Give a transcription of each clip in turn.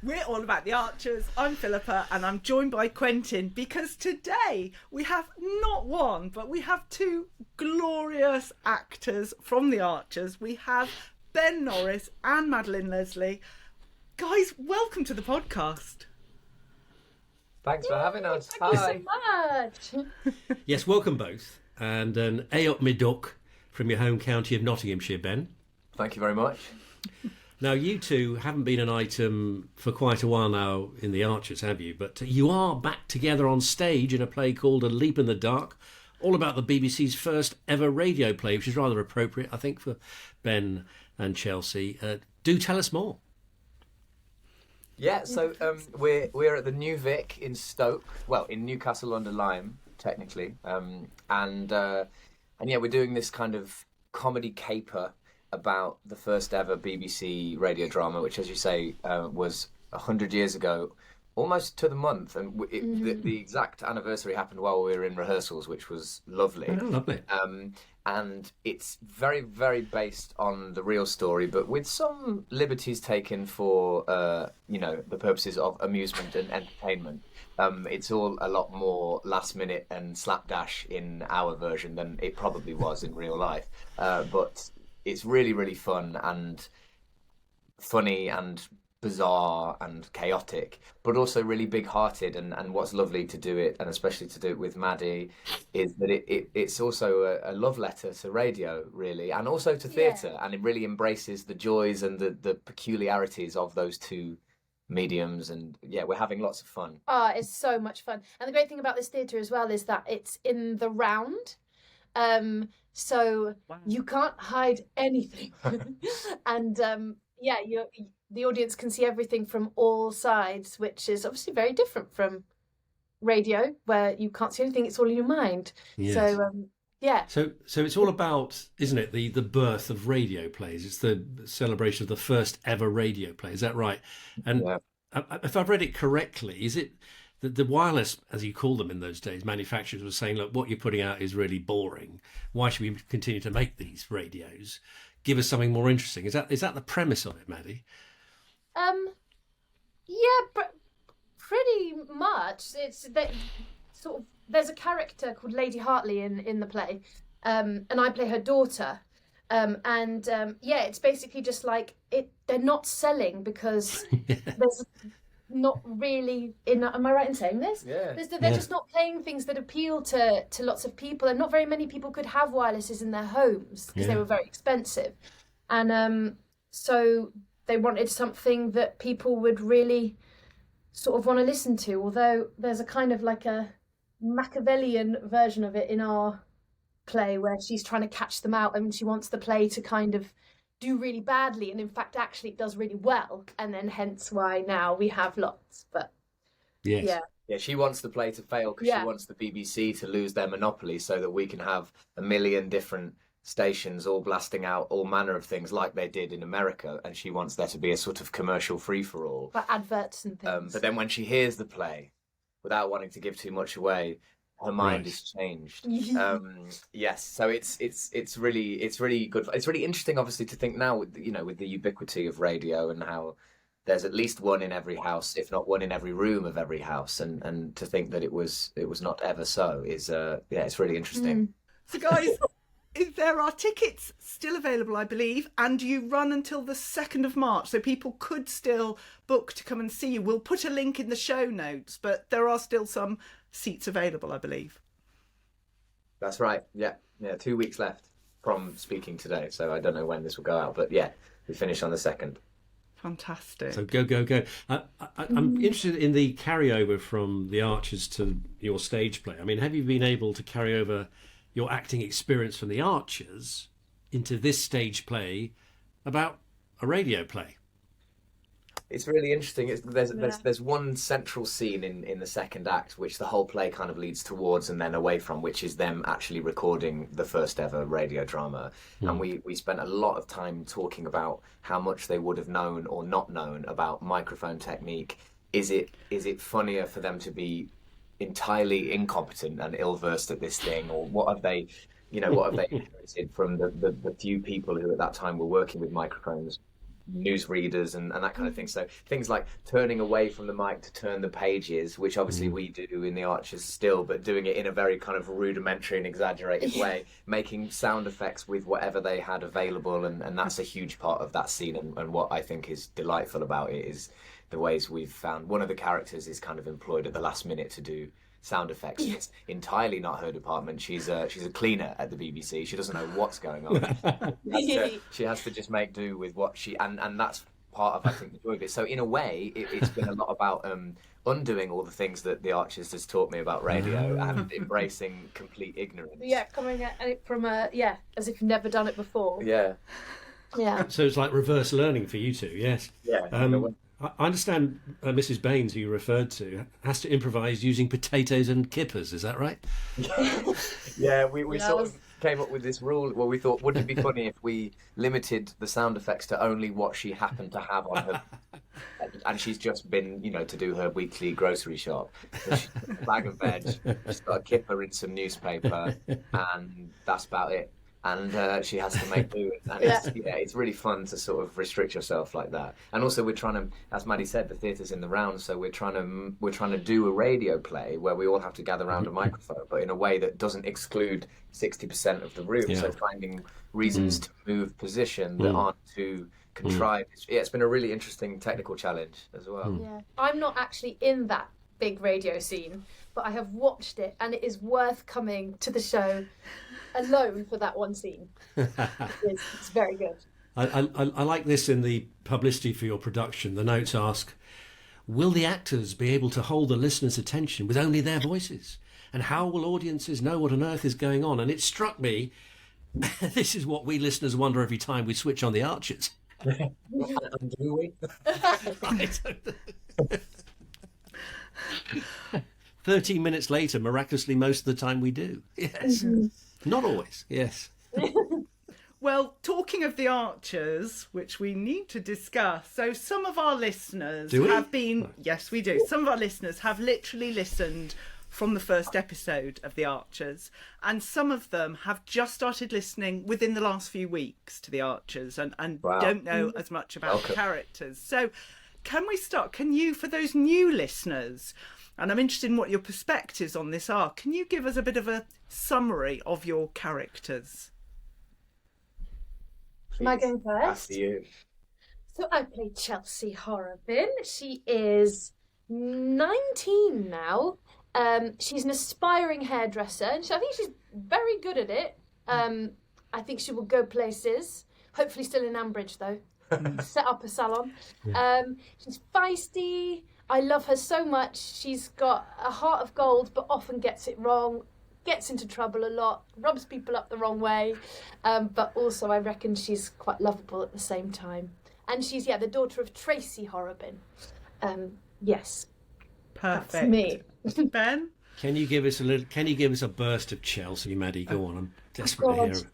We're all about the Archers. I'm Philippa and I'm joined by Quentin because today we have not one, but we have two glorious actors from the Archers. We have Ben Norris and Madeleine Leslay. Guys, welcome to the podcast. Thanks for having us. Thank you so much. Yes, welcome both. And an A up me duck from your home county of Nottinghamshire, Ben. Thank you very much. Now, you two haven't been an item for quite a while now in the Archers, have you? But you are back together on stage in a play called A Leap in the Dark, all about the BBC's first ever radio play, which is rather appropriate, I think, for Ben and Chelsea. Do tell us more. Yeah, so we're at the New Vic in Stoke, well, in Newcastle under Lyme, technically, and yeah, we're doing this kind of comedy caper about the first ever BBC radio drama, which, as you say, was 100 years ago, almost to the month, and the exact anniversary happened while we were in rehearsals, which was lovely. Oh, lovely. And it's very, very based on the real story, but with some liberties taken for, the purposes of amusement and entertainment. It's all a lot more last minute and slapdash in our version than it probably was in real life. But it's really, really fun and funny and bizarre and chaotic, but also really big-hearted. And what's lovely to do it, and especially to do it with Maddie, is that it's also a love letter to radio, really, and also to theatre, and it really embraces the joys and the peculiarities of those two mediums. And yeah, we're having lots of fun. It's so much fun. And the great thing about this theatre as well is that it's in the round. So wow. You can't hide anything. And the audience can see everything from all sides, which is obviously very different from radio, where you can't see anything, it's all in your mind. Yes. So So it's all about, isn't it, the birth of radio plays? It's the celebration of the first ever radio play. Is that right? And if I've read it correctly, is it the wireless, as you called them in those days, manufacturers were saying, look, what you're putting out is really boring. Why should we continue to make these radios? Give us something more interesting. Is that the premise of it, Maddie? But pretty much. It's that sort of. There's a character called Lady Hartley in the play, and I play her daughter. It's basically just like it. They're not selling because there's not really. Am I right in saying this? Yeah. They're just not playing things that appeal to lots of people, and not very many people could have wirelesses in their homes because they were very expensive, and so they wanted something that people would really sort of want to listen to. Although there's a kind of like a Machiavellian version of it in our play where she's trying to catch them out and she wants the play to kind of do really badly, and in fact actually it does really well, and then hence why now we have lots. But yes. Yeah, she wants the play to fail because she wants the BBC to lose their monopoly so that we can have a million different stations all blasting out all manner of things like they did in America, and she wants there to be a sort of commercial free-for-all. But adverts and things. But then when she hears the play, without wanting to give too much away, her mind is changed. Yes, so it's really good. It's really interesting, obviously, to think now, with the ubiquity of radio and how there's at least one in every house, if not one in every room of every house, and to think that it was not ever so is it's really interesting. So guys, there are tickets still available, I believe, and you run until the 2nd of March, so people could still book to come and see you. We'll put a link in the show notes, but there are still some seats available, I believe. That's right. Yeah, 2 weeks left from speaking today, so I don't know when this will go out, but yeah, we finish on the 2nd. Fantastic. So go. I'm interested in the carryover from the Archers to your stage play. I mean, have you been able to carry over your acting experience from the Archers into this stage play about a radio play? It's really interesting. There's one central scene in the second act which the whole play kind of leads towards and then away from, which is them actually recording the first ever radio drama. And we spent a lot of time talking about how much they would have known or not known about microphone technique. Is it funnier for them to be entirely incompetent and ill-versed at this thing, or what have they inherited from the few people who at that time were working with microphones? newsreaders and that kind of thing. So things like turning away from the mic to turn the pages, which obviously we do in the Archers still, but doing it in a very kind of rudimentary and exaggerated way, making sound effects with whatever they had available, and that's a huge part of that scene. And what I think is delightful about it is the ways we've found one of the characters is kind of employed at the last minute to do sound effects. It's entirely not her department. She's a cleaner at the BBC. She doesn't know what's going on. She has to just make do with what she and that's part of, I think, the joy of it. So in a way, it's been a lot about undoing all the things that the Archers has taught me about radio and embracing complete ignorance. Yeah, coming at it from as if you've never done it before. Yeah. So it's like reverse learning for you two. Yes. Yeah. I understand Mrs. Baines, who you referred to, has to improvise using potatoes and kippers. Is that right? Yeah, we sort of came up with this rule. Well, we thought, wouldn't it be funny if we limited the sound effects to only what she happened to have on her? And she's just been, to do her weekly grocery shop. So she's got a bag of veg, she's got a kipper in some newspaper, and that's about it. And she has to make do. And it's really fun to sort of restrict yourself like that. And also, we're trying to, as Maddie said, the theatre's in the round, so we're trying to do a radio play where we all have to gather around a microphone, but in a way that doesn't exclude 60% of the room. Yeah. So finding reasons to move position that aren't too contrived. It's been a really interesting technical challenge as well. Yeah, I'm not actually in that big radio scene, but I have watched it, and it is worth coming to the show alone for that one scene. It's very good. I like this in the publicity for your production. The notes ask, will the actors be able to hold the listener's attention with only their voices? And how will audiences know what on earth is going on? And it struck me, this is what we listeners wonder every time we switch on the Archers. Do we? Right. 13 minutes later, miraculously, most of the time we do. Yes. Not always, yes. Well, talking of the Archers, which we need to discuss, so some of our listeners have been... Yes, we do. Some of our listeners have literally listened from the first episode of the Archers, and some of them have just started listening within the last few weeks to the Archers and don't know as much about the characters. So can we start? Can you, for those new listeners... And I'm interested in what your perspectives on this are. Can you give us a bit of a summary of your characters? Am I going first? After you. So I play Chelsea Horrobin. She is 19 now. She's an aspiring hairdresser, and I think she's very good at it. I think she will go places. Hopefully still in Ambridge, though. Set up a salon. She's feisty. I love her so much. She's got a heart of gold, but often gets it wrong, gets into trouble a lot, rubs people up the wrong way. But also, I reckon she's quite lovable at the same time. And she's, the daughter of Tracy Horrobin. Yes. Perfect. That's me. Ben? Can you give us a burst of Chelsea, Maddie? Go on, I'm desperate to hear it.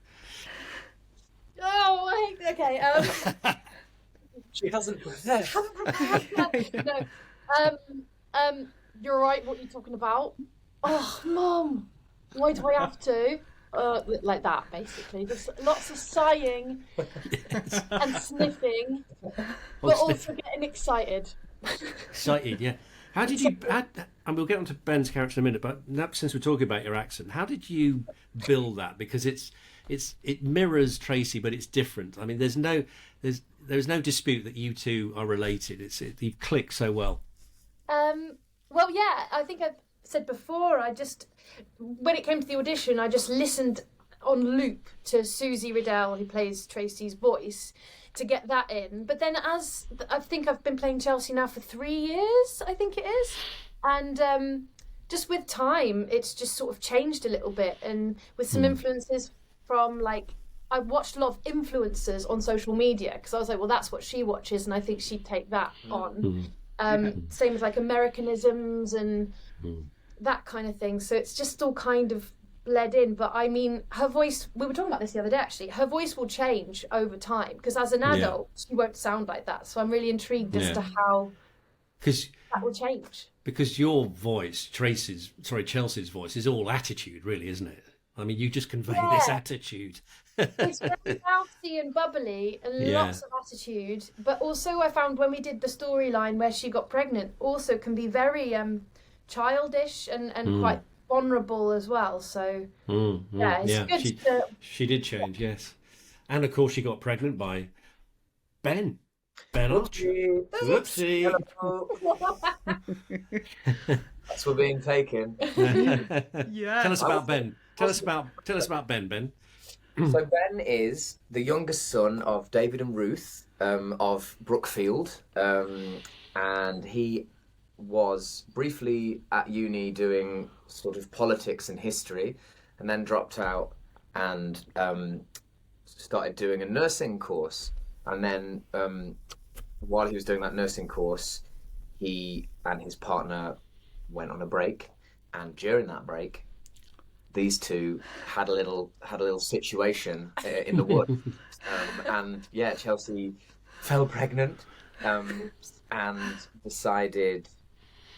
Oh, okay. She hasn't prepared. No. You're right, what are you talking about? Oh, Mum, why do I have to? Like that, basically. Just lots of sighing and sniffing, but also getting excited. Excited, yeah. How did you, and we'll get on to Ben's character in a minute, but since we're talking about your accent, how did you build that? Because it mirrors Tracy, but it's different. I mean, there's no dispute that you two are related. You click so well. Well, yeah, I think I've said before, when it came to the audition, I just listened on loop to Susie Riddell, who plays Tracy's voice, to get that in. But then I think I've been playing Chelsea now for 3 years, I think it is. And just with time, it's just sort of changed a little bit. And with some influences from, I watched a lot of influencers on social media, because I was like, well, that's what she watches, and I think she'd take that on. Same with Americanisms and that kind of thing. So it's just all kind of bled in. But I mean, her voice, we were talking about this the other day actually, her voice will change over time, because as an adult, she won't sound like that. So I'm really intrigued as to how that will change. Because your voice, Chelsea's voice, is all attitude, really, isn't it? I mean, you just convey this attitude. It's very bouncy and bubbly and lots of attitude. But also, I found when we did the storyline where she got pregnant, also can be very childish and quite vulnerable as well. So it's good. She did change, yes. And of course, she got pregnant by Ben Archer. Whoopsie. That's for being taken. Yeah. Tell us about Ben. Tell us about Ben. Ben. So Ben is the youngest son of David and Ruth of Brookfield, and he was briefly at uni doing sort of politics and history, and then dropped out and started doing a nursing course. And then while he was doing that nursing course, he and his partner went on a break, and during that break, these two had a little situation in the woods, and Chelsea fell pregnant and decided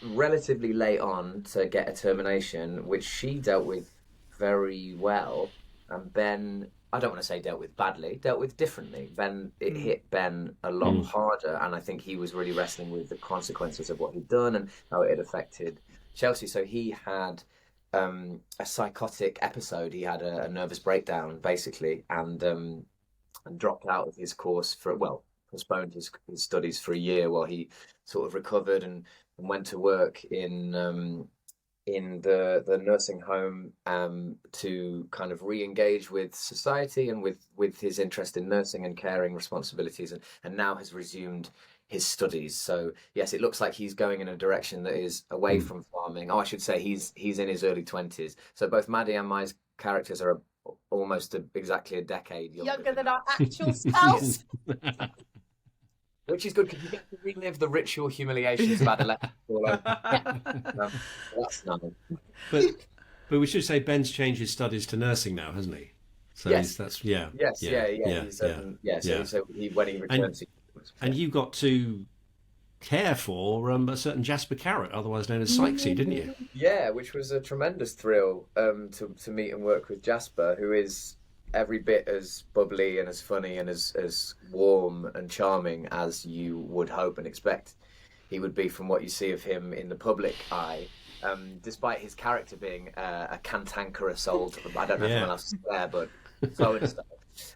relatively late on to get a termination, which she dealt with very well, and Ben, I don't want to say dealt with badly, dealt with differently. It hit Ben a lot harder, and I think he was really wrestling with the consequences of what he'd done and how it had affected Chelsea. So he had a psychotic episode. He had a nervous breakdown, basically, and dropped out of his course postponed his studies for a year while he sort of recovered and went to work in the nursing home to kind of re-engage with society and with his interest in nursing and caring responsibilities, and now has resumed his studies. So yes, it looks like he's going in a direction that is away from farming. I should say he's in his early 20s. So both Maddie and my characters are almost exactly a decade younger than our actual spouse. Which is good because you get to relive the ritual humiliations of adolescence. That's nice. But we should say Ben's changed his studies to nursing now, hasn't he? So yes. So when he returns. And you got to care for a certain Jasper Carrot, otherwise known as Sykesy, didn't you? Yeah, which was a tremendous thrill to meet and work with Jasper, who is every bit as bubbly and as funny and as warm and charming as you would hope and expect he would be from what you see of him in the public eye. Despite his character being a cantankerous old, I don't know if I'm allowed to swear, but so and stuff.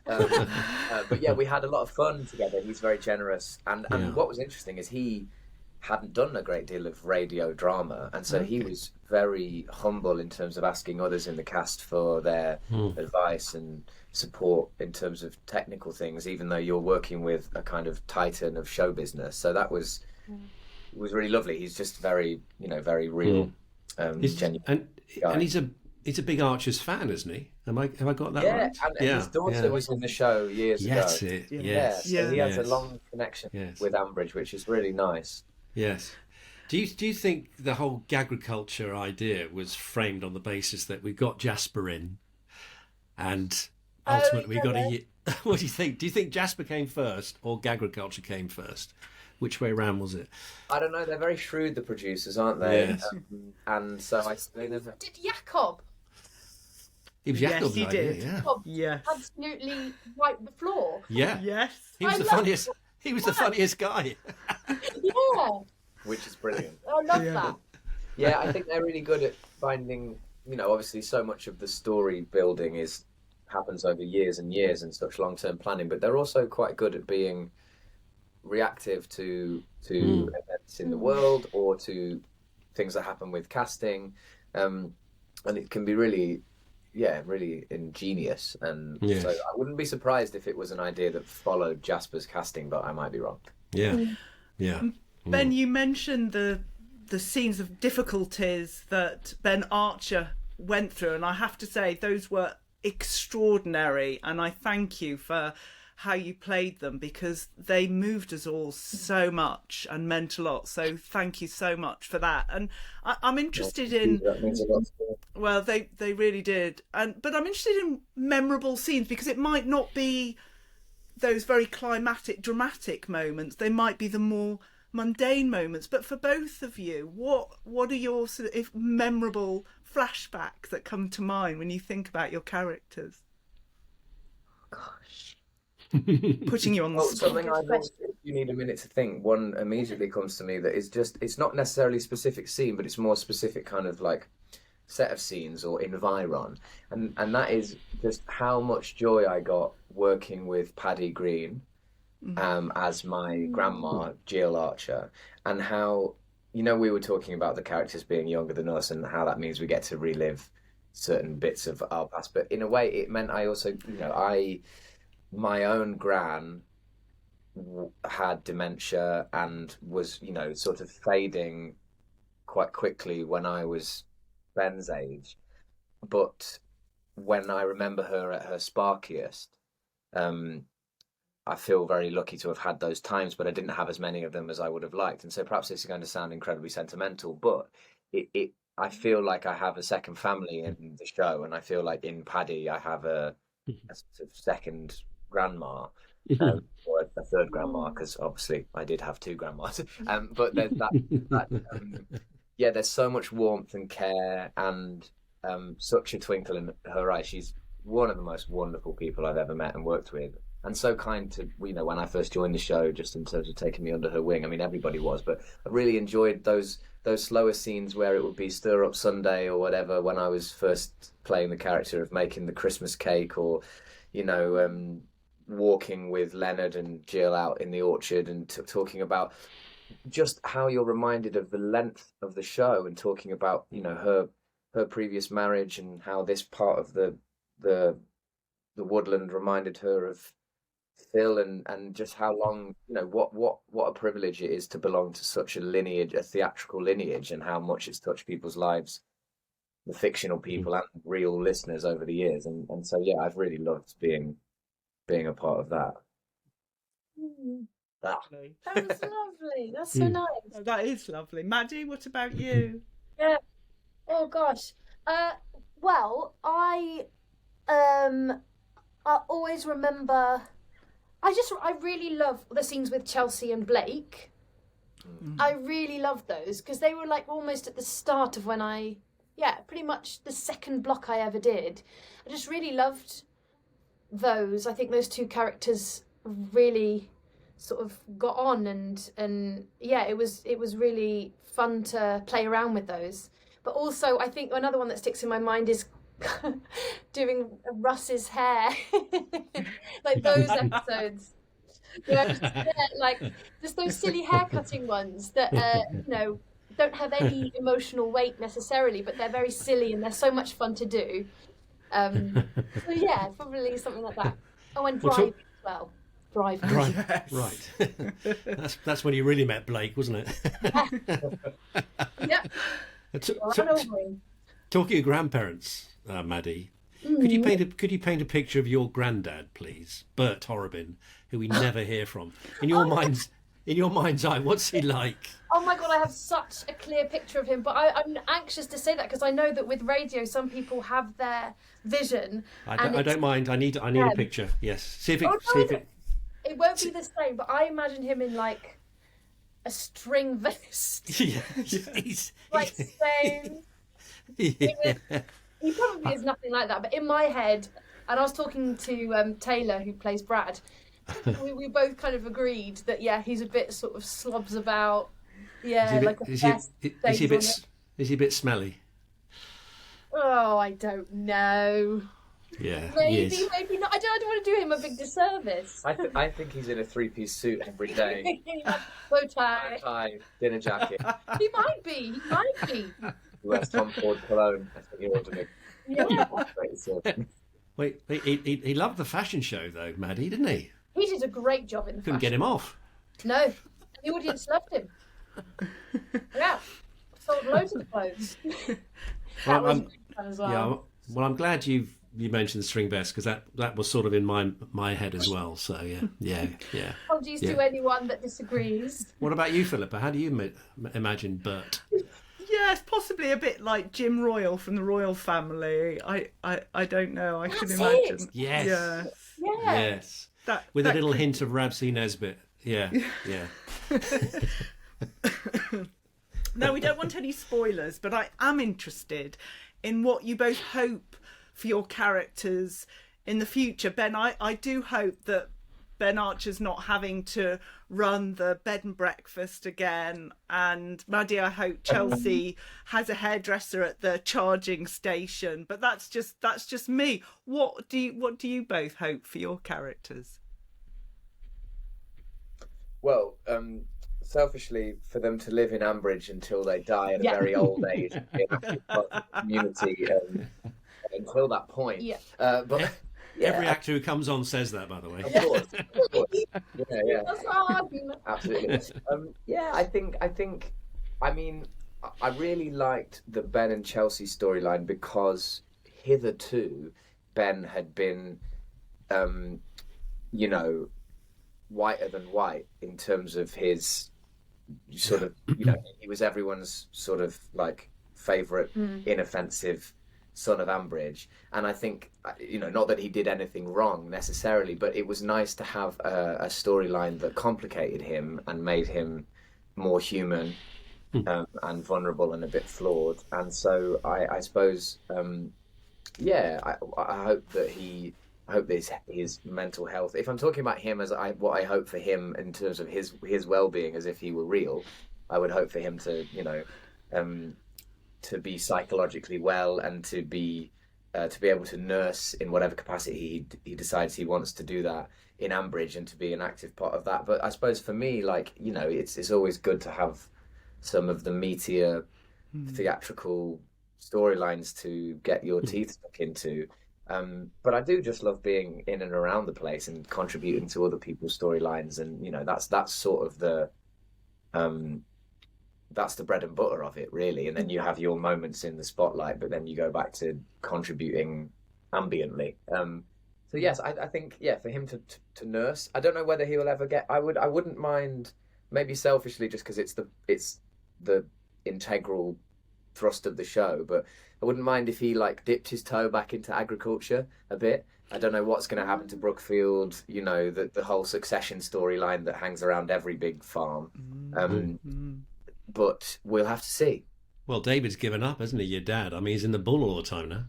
But yeah, we had a lot of fun together. He's very generous, and what was interesting is he hadn't done a great deal of radio drama, and so he was very humble in terms of asking others in the cast for their advice and support in terms of technical things, even though you're working with a kind of titan of show business. So that was really lovely. He's just very real, genuine. And he's a big Archers fan, isn't he? Have I got that right? And his daughter was in the show years ago. Yes. So he has a long connection with Ambridge, which is really nice. Yes. Do you think the whole agriculture idea was framed on the basis that we got Jasper in, and ultimately we got a? What do you think? Do you think Jasper came first or agriculture came first? Which way round was it? I don't know. They're very shrewd, the producers, aren't they? Yes. And so Did Jacob? He was Jacob's he idea, did. yeah. Yes. Absolutely wiped the floor. Yeah. Yes. He was the funniest. He was the funniest guy. Yeah. Which is brilliant. I love that. Yeah, I think they're really good at finding. Obviously, so much of the story building happens over years and years and such long-term planning, but they're also quite good at being reactive to events in the world or to things that happen with casting, and it can be really ingenious. And so I wouldn't be surprised if it was an idea that followed Jasper's casting, but I might be wrong. Ben, you mentioned the scenes of difficulties that Ben Archer went through, and I have to say those were extraordinary, and I thank you for how you played them, because they moved us all so much and meant a lot. So thank you so much for that. And I'm interested in, that means a lot to me. well, they really did. But I'm interested in memorable scenes, because it might not be those very climatic, dramatic moments. They might be the more mundane moments. But for both of you, what are your sort of memorable flashbacks that come to mind when you think about your characters? Gosh. Putting you on the spot. Something I think, if you need a minute to think, one immediately comes to me that is just, it's not necessarily a specific scene, but it's more specific kind of like set of scenes or environ. And that is just how much joy I got working with Paddy Green as my grandma, Jill Archer, and how, you know, we were talking about the characters being younger than us and how that means we get to relive certain bits of our past. But in a way, it meant I also, you know, my own gran had dementia and was, you know, sort of fading quite quickly when I was Ben's age. But when I remember her at her sparkiest, I feel very lucky to have had those times, but I didn't have as many of them as I would have liked. And so perhaps this is going to sound incredibly sentimental, but I feel like I have a second family in the show, and I feel like in Paddy I have a sort of second grandma, or a third grandma, because obviously I did have two grandmas. But there's there's so much warmth and care, and such a twinkle in her eye. She's one of the most wonderful people I've ever met and worked with, and so kind to, you know, when I first joined the show, just in terms of taking me under her wing. I mean, everybody was, but I really enjoyed those slower scenes where it would be Stir Up Sunday or whatever, when I was first playing the character of making the Christmas cake, or, you know, walking with Leonard and Jill out in the orchard and talking about just how you're reminded of the length of the show, and talking about, you know, her previous marriage and how this part of the woodland reminded her of Phil, and just how long, you know, what a privilege it is to belong to such a lineage, a theatrical lineage, and how much it's touched people's lives, the fictional people and real listeners over the years. And so yeah, I've really loved being a part of that. That was lovely. That's so nice. Oh, that is lovely. Maddie, what about you? Yeah. Oh gosh. Well, I always remember. I really love the scenes with Chelsea and Blake. I really loved those because they were like almost at the start of when pretty much the second block I ever did. I just really loved those. I think those two characters really sort of got on, and yeah, it was really fun to play around with those. But also, I think another one that sticks in my mind is doing Russ's hair, like those episodes. You know, like just those silly haircutting ones that you know, don't have any emotional weight necessarily, but they're very silly and they're so much fun to do. So yeah, probably something like that. Oh, and driving as well. Driving. Yes. Right. That's when you really met Blake, wasn't it? Yep. Talking of grandparents, Maddie, could you paint a picture of your granddad, please, Bert Horrobin, who we never hear from? In your mind's eye, what's he like? Oh my God, I have such a clear picture of him, but I'm anxious to say that because I know that with radio, some people have their vision. I don't mind. I need a picture. Yes. See if it. It won't be the same, but I imagine him in like a string vest. Yeah, like Spain. Yeah. He probably is nothing like that, but in my head, and I was talking to Taylor, who plays Brad, we both kind of agreed that he's a bit sort of slobs about, is he a bit smelly? Oh, I don't know. Yeah, maybe not. I don't want to do him a big disservice. I think he's in a three-piece suit every day. Bow tie, dinner jacket. He might be. He wears Tom Ford cologne. I think he ought to be. Yeah. Wait, he loved the fashion show though, Maddie, didn't he? He did a great job in the Couldn't get him off. No, the audience loved him. Yeah, sold loads of clothes. That was fun as well. Yeah, well, I'm glad you mentioned the string vest because that was sort of in my head as well. So yeah. Apologies to anyone that disagrees. What about you, Philippa? How do you imagine Bert? Yes, possibly a bit like Jim Royal from the Royal Family. I don't know. I can imagine. Yes. With a little hint of Rabsy Nesbitt. Yeah. No, we don't want any spoilers, but I am interested in what you both hope for your characters in the future. Ben, I do hope that Ben Archer's not having to run the bed and breakfast again. And Maddie, I hope Chelsea has a hairdresser at the charging station. But that's just me. What do you both hope for your characters? Well, selfishly, for them to live in Ambridge until they die at a very old age, in a community until that point. Yeah. But yeah, every actor who comes on says that, by the way. Of course. Yeah. That's our argument. Absolutely. Yeah, I mean, I really liked the Ben and Chelsea storyline because hitherto Ben had been, whiter than white in terms of his sort of, he was everyone's sort of like favourite inoffensive son of Ambridge. And I think, not that he did anything wrong necessarily, but it was nice to have a storyline that complicated him and made him more human and vulnerable and a bit flawed. And so I suppose, I hope that I hope his mental health. If I'm talking about him as what I hope for him in terms of his well-being, as if he were real, I would hope for him to to be psychologically well and to be able to nurse in whatever capacity he decides he wants to do that in Ambridge and to be an active part of that. But I suppose for me, it's always good to have some of the meatier theatrical storylines to get your teeth stuck into. But I do just love being in and around the place and contributing to other people's storylines, and that's sort of the that's the bread and butter of it, really. And then you have your moments in the spotlight, but then you go back to contributing ambiently. So yes, I think for him to nurse. I don't know whether he will ever get. I wouldn't mind, maybe selfishly, just because it's the integral thrust of the show, but I wouldn't mind if he dipped his toe back into agriculture a bit. I don't know what's going to happen to Brookfield, the whole succession storyline that hangs around every big farm. But we'll have to see. Well, David's given up, hasn't he, your dad? I mean, he's in the bull all the time now.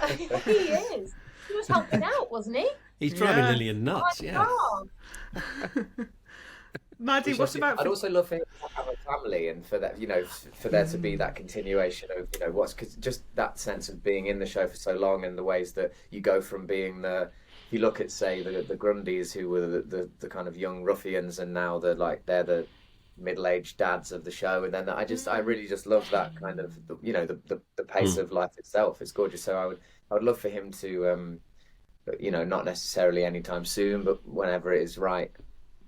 He is. He was helping out, wasn't he? He's driving Lillian nuts, Maddie, what about... I'd also love for him to have a family, and for that, for there to be that continuation of, because just that sense of being in the show for so long, and the ways that you go from being if you look at, say, the Grundys, who were the kind of young ruffians, and now they're the middle-aged dads of the show, and then I really just love that kind of the pace of life itself. It's gorgeous. So I would love for him to not necessarily anytime soon, but whenever it is right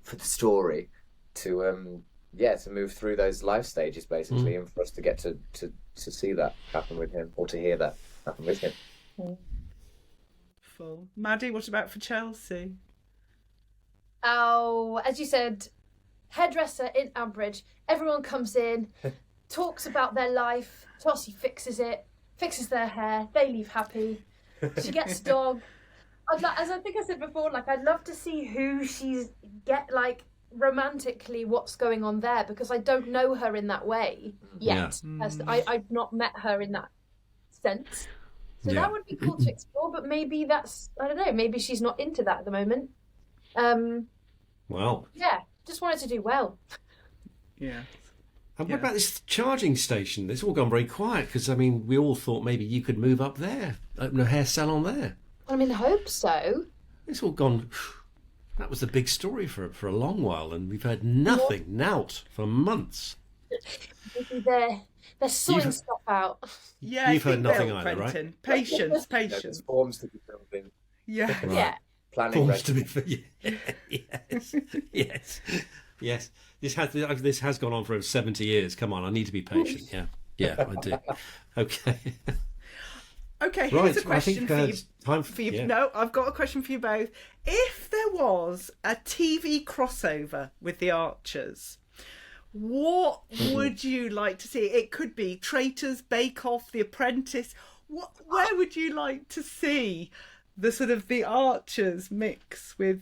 for the story, to move through those life stages basically, and for us to get to see that happen with him, or to hear that happen with him. Full. Maddie, what about for Chelsea? Oh, as you said, hairdresser in Ambridge. Everyone comes in, talks about their life. Chelsea fixes their hair. They leave happy. She gets a dog. As I think I said before, I'd love to see who she's romantically what's going on there, because I don't know her in that way yet. I've not met her in that sense. So that would be cool to explore, but maybe I don't know, maybe she's not into that at the moment. Well. Yeah. Just wanted to do well. Yeah. And what about this charging station? It's all gone very quiet, because, I mean, we all thought maybe you could move up there, open a hair salon there. I mean, I hope so. It's all gone... That was the big story for a long while, and we've heard nothing, nout, for months. Maybe they're sorting stuff out. Yeah, You've heard nothing either, Quentin. right? Patience. There's forms to be filled in. Yeah. Right. Yeah. Planning Forms to be yes. This has gone on for 70 years. Come on, I need to be patient. Yeah, I do. Okay. Okay, here's Right, a question for you. time for you. No, I've got a question for you both. If there was a TV crossover with the Archers, what would you like to see? It could be Traitors, Bake Off, The Apprentice. Where would you like to see the sort of the Archers mix with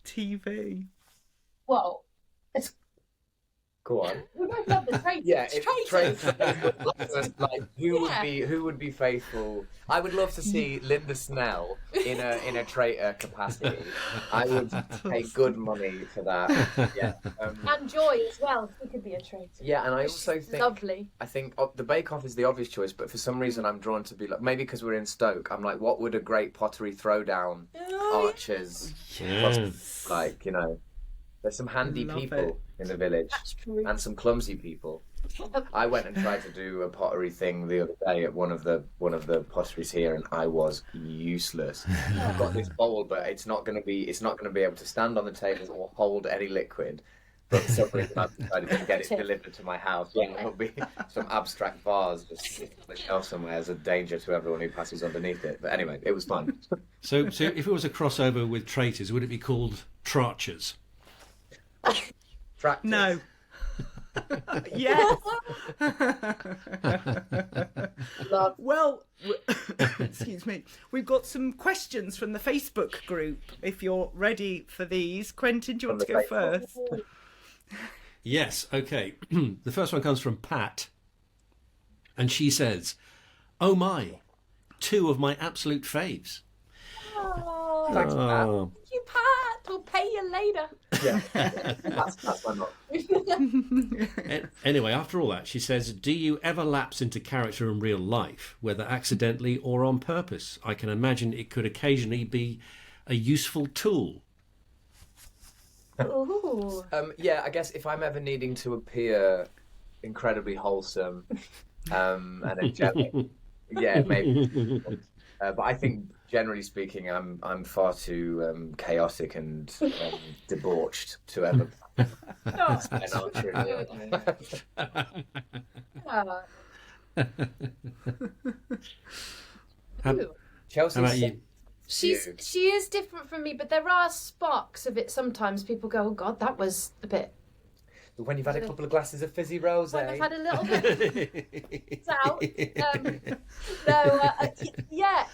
TV? Well, Go on. We both love the traitors. Yeah, Traitors. like who would be faithful? I would love to see Linda Snell in a traitor capacity. I would pay good money for that. Yeah, and Joy as well. He could be a traitor. yeah, and I also think Lovely. I think the Bake Off is the obvious choice, but for some reason I'm drawn to be like, maybe because we're in Stoke. I'm like, what would a great pottery throwdown archers like? You know, there's some handy people in the village and some clumsy people. I went and tried to do a pottery thing the other day at one of the potteries here, and I was useless. I've got this bowl, but it's not going to be able to stand on the table or hold any liquid. But for some reason I've decided to get it delivered to my house. Yeah. There'll be some abstract vase just sitting on the shelf somewhere as a danger to everyone who passes underneath it. But anyway, it was fun. So if it was a crossover with traitors, would it be called Trarchers? Tractors. No. Yes. Well, excuse me. We've got some questions from the Facebook group. If you're ready for these, Quentin, do you want to go first? Yes. Okay. The first one comes from Pat, and she says, "Oh my, two of my absolute faves." Oh, Thanks, Pat. thank you, Pat. We'll pay you later. Yeah, that's my mum. Anyway, after all that, she says, "Do you ever lapse into character in real life, whether accidentally or on purpose? I can imagine it could occasionally be a useful tool." Ooh. Yeah, I guess if I'm ever needing to appear incredibly wholesome and angelic, yeah, maybe. But I think, generally speaking, I'm far too chaotic and debauched to ever. Ben Archer. Chelsea. How about you? She is different from me, but there are sparks of it. Sometimes people go, "Oh God, that was a bit." When you've had a couple of glasses of fizzy rosé. When I've had a little bit out. Yeah.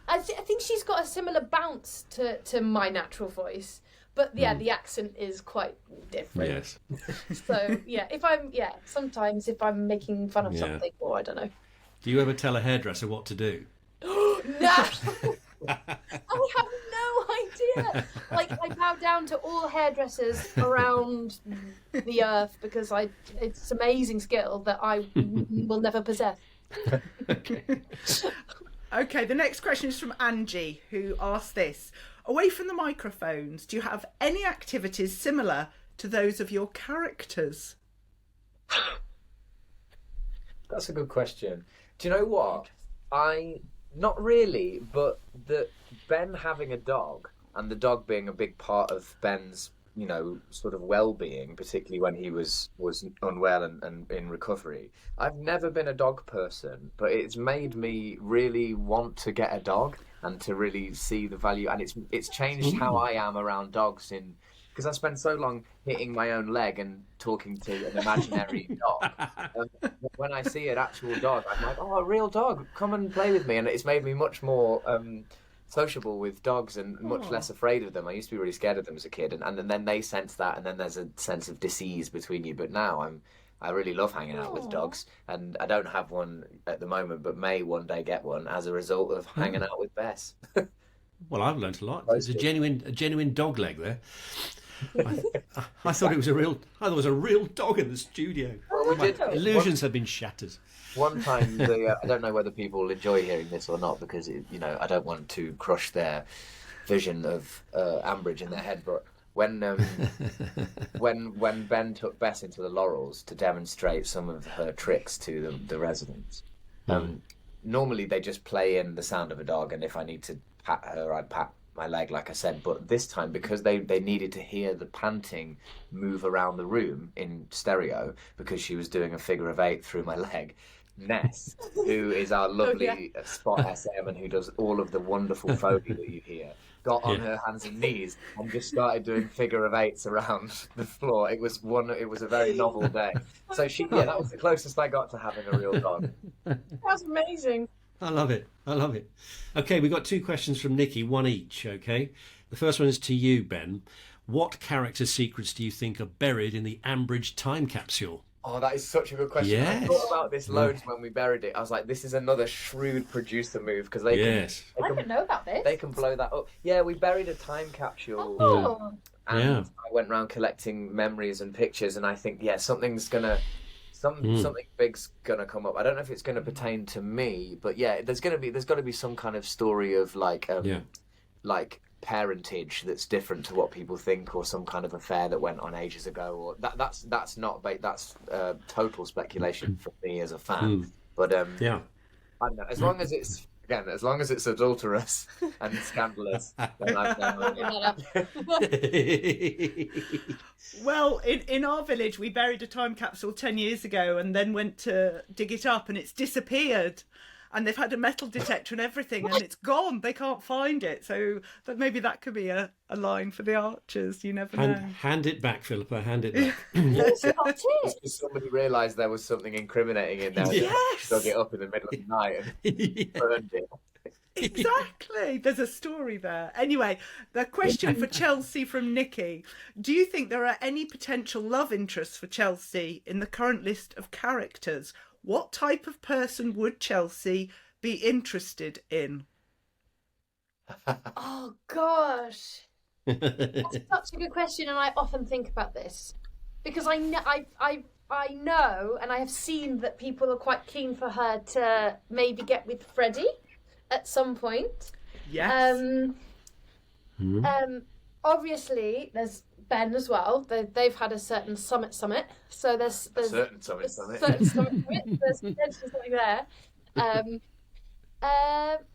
I think she's got a similar bounce to my natural voice, but yeah, the accent is quite different. Yes. So yeah, sometimes if I'm making fun of something, or I don't know. Do you ever tell a hairdresser what to do? No. I have no idea. Like, I bow down to all hairdressers around the earth because it's amazing skill that I will never possess. Okay, the next question is from Angie, who asked this. Away from the microphones, do you have any activities similar to those of your characters? That's a good question. Do you know what? Not really, but Ben having a dog and the dog being a big part of Ben's, sort of well-being, particularly when he was unwell and in recovery. I've never been a dog person, but it's made me really want to get a dog and to really see the value. And it's changed how I am around dogs because I spent so long hitting my own leg and talking to an imaginary dog. When I see an actual dog, I'm like, oh, a real dog, come and play with me. And it's made me much more sociable with dogs and much less afraid of them. I used to be really scared of them as a kid, and then they sense that, and then there's a sense of dis-ease between you. But now I really love hanging out with dogs, and I don't have one at the moment, but may one day get one as a result of hanging out with Bess. Well, I've learnt a lot. There's a genuine dog leg there. I thought it was a real dog in the studio. Well, my illusions have been shattered. One time, I don't know whether people will enjoy hearing this or not, because I don't want to crush their vision of Ambridge in their head. But when Ben took Bess into the Laurels to demonstrate some of her tricks to the residents, normally they just play in the sound of a dog, and if I need to pat her, I'd pat my leg, like I said. But this time, because they needed to hear the panting move around the room in stereo, because she was doing a figure of 8 through my leg, Ness, who is our lovely spot SM and who does all of the wonderful Foley that you hear, got on her hands and knees and just started doing figure of 8s around the floor. It was a very novel day. So that was the closest I got to having a real dog. That's amazing. I love it. Okay, we've got 2 questions from Nikki, one each, okay? The first one is to you, Ben. what character secrets do you think are buried in the Ambridge time capsule? Oh, that is such a good question. Yes. I thought about this loads when we buried it. I was like, this is another shrewd producer move because they can. I didn't know about this. They can blow that up. Yeah, we buried a time capsule. Oh. And I went around collecting memories and pictures, and I think, something big's gonna come up. I don't know if it's gonna pertain to me, but there's got to be some kind of story of like parentage that's different to what people think, or some kind of affair that went on ages ago, or that's total speculation for me as a fan. But I don't know. As long as it's adulterous and scandalous, then I'm down. Well, in our village, we buried a time capsule 10 years ago and then went to dig it up, and it's disappeared. And they've had a metal detector and everything, and it's gone. They can't find it. So maybe that could be a line for the Archers. You never know. Hand it back, Philippa. Hand it back. Somebody realised there was something incriminating in there. Yes. Dug it up in the middle of the night and burned it. Exactly. There's a story there. Anyway, the question for Chelsea from Nikki. Do you think there are any potential love interests for Chelsea in the current list of characters? What type of person would Chelsea be interested in? Oh gosh, that's such a good question, and I often think about this because I know, and I have seen that people are quite keen for her to maybe get with Freddie at some point. Yes. Obviously, there's Ben as well. They've had a certain summit. So there's a certain summit. There's potentially something there. I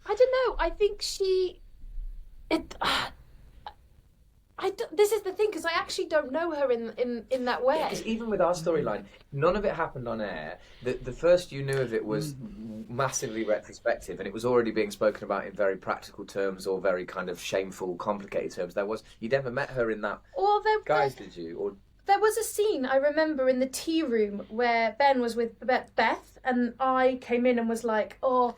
don't know. I think this is the thing, because I actually don't know her in that way. Because even with our storyline, none of it happened on air. The first you knew of it was massively retrospective, and it was already being spoken about in very practical terms or very kind of shameful, complicated terms. You never met her in that guise, did you? Or there was a scene I remember in the tea room where Ben was with Beth, and I came in and was like, I'll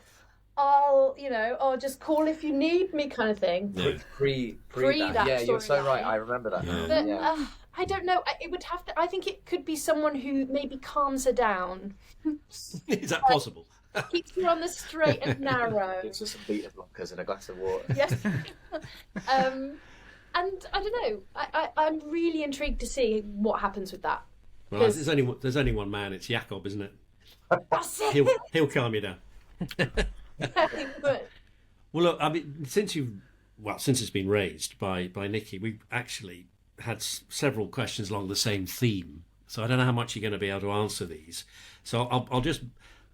just call if you need me, kind of thing. Pre that. Yeah, you're so right. I remember that. But, I don't know. It would have to. I think it could be someone who maybe calms her down. Is that possible? Keeps her on the straight and narrow. Gives her some beta blockers and a glass of water. Yes. And I don't know. I'm really intrigued to see what happens with that. Well, there's only one man. It's Jakob, isn't it? That's it. He'll calm you down. Well, look, I mean, since it's been raised by Nikki, we've actually had several questions along the same theme. So I don't know how much you're going to be able to answer these. So I'll just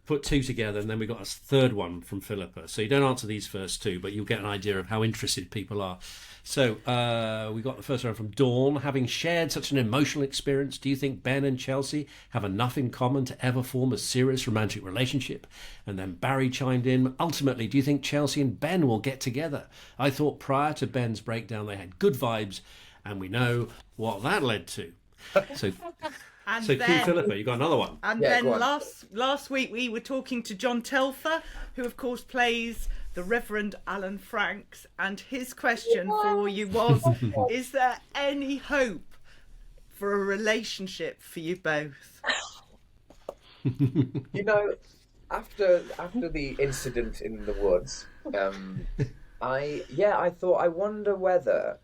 put two together, and then we've got a third one from Philippa. So you don't answer these first two, but you'll get an idea of how interested people are. So we got the first one from Dawn. Having shared such an emotional experience, do you think Ben and Chelsea have enough in common to ever form a serious romantic relationship? And then Barry chimed in. Ultimately, do you think Chelsea and Ben will get together? I thought prior to Ben's breakdown they had good vibes, and we know what that led to. So Philippa, you got another one. And then last week we were talking to John Telfer, who of course plays the Reverend Alan Franks, and his question for you was, is there any hope for a relationship for you both? You know, after the incident in the woods, I thought, I wonder whether,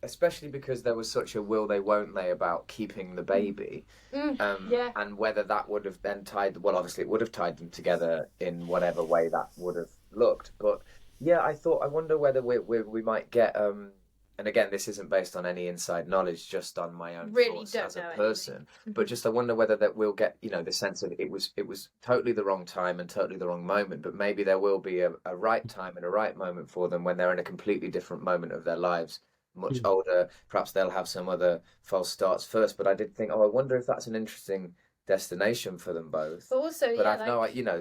especially because there was such a will they won't they about keeping the baby, and whether that would have then obviously it would have tied them together in whatever way that would have looked. But I wonder whether we might get and again, this isn't based on any inside knowledge, just on my own thoughts as a person, but just I wonder whether that we'll get, the sense of it was totally the wrong time and totally the wrong moment, but maybe there will be a right time and a right moment for them when they're in a completely different moment of their lives, much older. Perhaps they'll have some other false starts first, but I did think, I wonder if that's an interesting destination for them both. But also,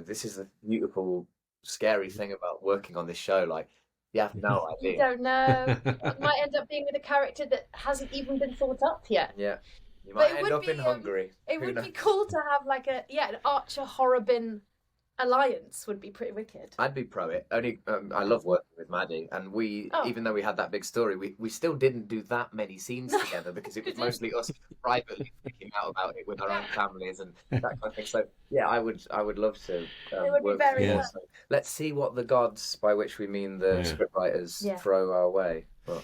this is the beautiful, scary thing about working on this show. Like, you have no idea. You don't know. You might end up being with a character that hasn't even been thought up yet. Yeah. You might end up in Hungary. It would be cool to have like an Archer Horrobin alliance would be pretty wicked. I'd be pro it. Only I love working with Maddie, and even though we had that big story, we still didn't do that many scenes together because it was mostly us privately freaking out about it with our own families and that kind of thing. So yeah, I would love to it would be very fun. So let's see what the gods, by which we mean the scriptwriters, throw our way. But,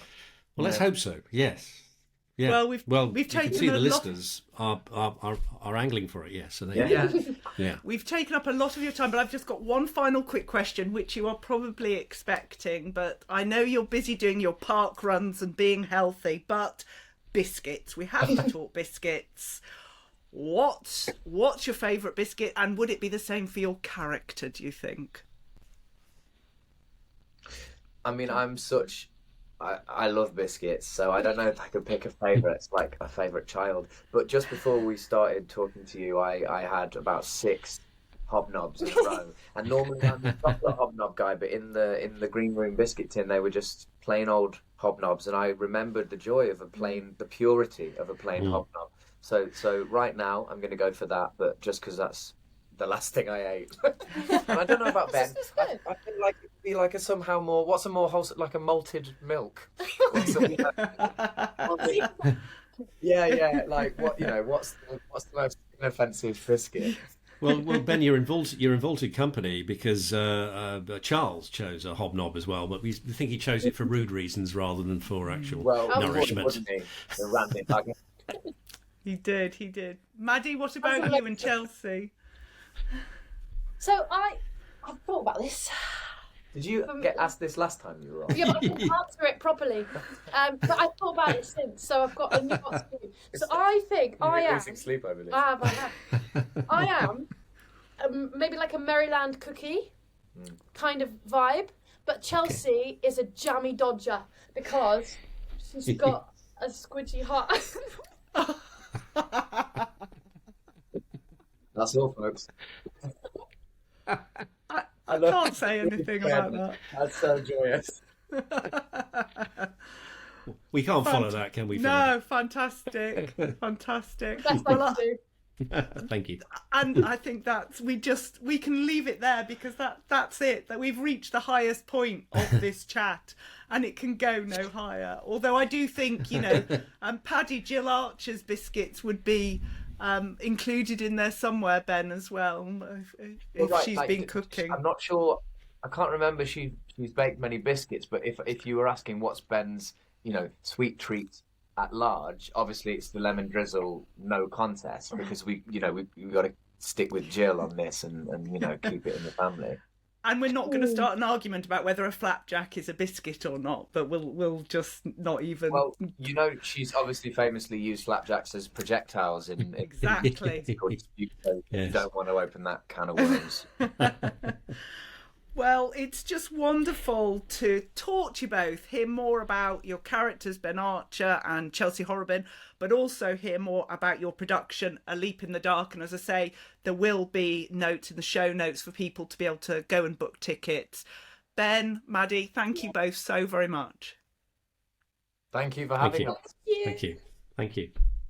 let's hope so. Yes. Yeah. Well, we've you taken can see the a lot... listeners are angling for it. Yes, so yeah. We've taken up a lot of your time, but I've just got one final quick question, which you are probably expecting. But I know you're busy doing your park runs and being healthy. But biscuits, we have to talk biscuits. What's your favourite biscuit, and would it be the same for your character? Do you think? I mean, I love biscuits, so I don't know if I could pick a favourite. It's like a favourite child. But just before we started talking to you, I had about 6 hobnobs in a row. And normally I'm the chocolate hobnob guy, but in the green room biscuit tin, they were just plain old hobnobs. And I remembered the joy of the purity of a plain hobnob. So right now I'm going to go for that, but just because that's the last thing I ate. And I don't know about Ben. I feel like it'd be like what's a more wholesome, like a malted milk. Yeah. Like what's the most inoffensive biscuit? Well, Ben, you're in vaulted company because Charles chose a hobnob as well, but we think he chose it for rude reasons rather than for actual nourishment. Wasn't he? The random, He did. Maddie, what about you and Chelsea? So I've thought about this. Did you get asked this last time you were on? Yeah, but I didn't answer it properly. But I've thought about it since, so I've got a new answer. So I think I am. Losing sleep over this. I am maybe like a Maryland cookie kind of vibe, but Chelsea is a jammy dodger because she's got a squidgy heart. That's all, folks. I can't say anything about that. That's so joyous. We can't follow that, can we? No, fantastic. Fantastic. That's like to do. Thank you. And I think we can leave it there because that's it. That we've reached the highest point of this chat, and it can go no higher. Although I do think Paddy Jill Archer's biscuits would be included in there somewhere, Ben, as well, if she's been cooking. I'm not sure. I can't remember she's baked many biscuits, but if you were asking what's Ben's sweet treat at large, obviously it's the lemon drizzle, no contest, because we've got to stick with Jill on this and keep it in the family. And we're not going to start an argument about whether a flapjack is a biscuit or not, but we'll just not even. Well, she's obviously famously used flapjacks as projectiles in exactly. You don't want to open that can of worms. Well, it's just wonderful to talk to you both, hear more about your characters, Ben Archer and Chelsea Horrobin, but also hear more about your production, A Leap in the Dark. And as I say, there will be notes in the show notes for people to be able to go and book tickets. Ben, Maddie, thank you both so very much. Thank you for having us. Thank you.